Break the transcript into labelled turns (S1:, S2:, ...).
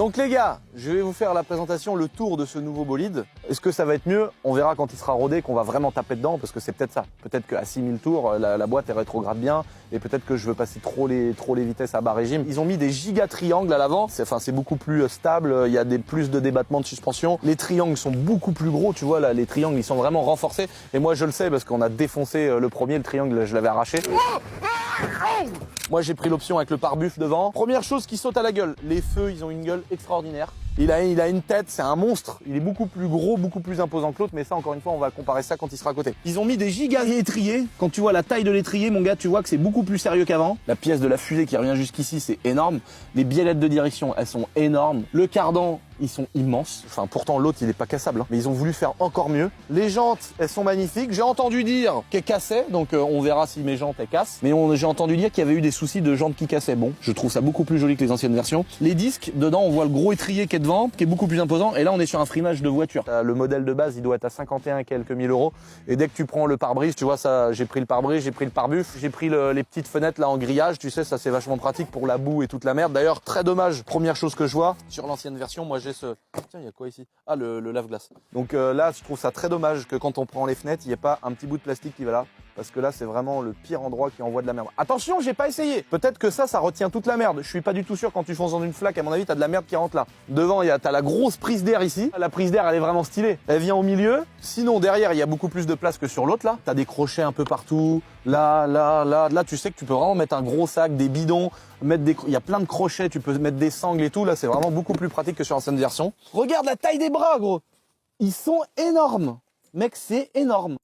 S1: Donc les gars, je vais vous faire la présentation, le tour de ce nouveau bolide. Est-ce que ça va être mieux? On verra quand il sera rodé, qu'on va vraiment taper dedans, parce que c'est peut-être ça. Peut-être qu'à 6000 tours, la boîte elle rétrograde bien, et peut-être que je veux passer trop les vitesses à bas régime. Ils ont mis des giga triangles à l'avant, c'est beaucoup plus stable, il y a plus de débattement de suspension. Les triangles sont beaucoup plus gros, tu vois là, les triangles ils sont vraiment renforcés. Et moi je le sais parce qu'on a défoncé le premier, le triangle je l'avais arraché. Moi j'ai pris l'option avec le pare-buff devant. Première chose qui saute à la gueule, les feux ils ont une gueule extraordinaire. Il a une tête, c'est un monstre. Il est beaucoup plus gros, beaucoup plus imposant que l'autre, mais ça encore une fois on va comparer ça quand il sera à côté. Ils ont mis des giga étriers. Quand tu vois la taille de l'étrier mon gars, tu vois que c'est beaucoup plus sérieux qu'avant. La pièce de la fusée qui revient jusqu'ici c'est énorme. Les biellettes de direction elles sont énormes. Le cardan ils sont immenses. Enfin pourtant l'autre il est pas cassable, hein. Mais ils ont voulu faire encore mieux. Les jantes elles sont magnifiques. J'ai entendu dire qu'elles cassaient, donc on verra si mes jantes elles cassent. Mais j'ai entendu dire qu'il y avait eu des soucis de jantes qui cassaient. Bon, je trouve ça beaucoup plus joli que les anciennes versions. Les disques, dedans on voit le gros étrier qui est devant, qui est beaucoup plus imposant. Et là on est sur un freinage de voiture. Le modèle de base il doit être à 51 et quelques mille euros. Et dès que tu prends le pare-brise, tu vois ça, j'ai pris le pare-brise, j'ai pris le pare-buff, j'ai pris les petites fenêtres là en grillage. Tu sais ça c'est vachement pratique pour la boue et toute la merde. D'ailleurs très dommage. Première chose que je vois sur l'ancienne version, moi j'ai ce... Tiens, il y a quoi ici? Ah, le lave-glace. Donc là, je trouve ça très dommage que quand on prend les fenêtres, il n'y ait pas un petit bout de plastique qui va là. Parce que là, c'est vraiment le pire endroit qui envoie de la merde. Attention, j'ai pas essayé. Peut-être que ça retient toute la merde. Je suis pas du tout sûr quand tu fonces dans une flaque. À mon avis, t'as de la merde qui rentre là. Devant, t'as la grosse prise d'air ici. La prise d'air, elle est vraiment stylée. Elle vient au milieu. Sinon, derrière, il y a beaucoup plus de place que sur l'autre là. T'as des crochets un peu partout. Là, tu sais que tu peux vraiment mettre un gros sac, des bidons, il y a plein de crochets, tu peux mettre des sangles et tout. Là, c'est vraiment beaucoup plus pratique que sur l'ancienne version. Regarde la taille des bras, gros. Ils sont énormes. Mec, c'est énorme.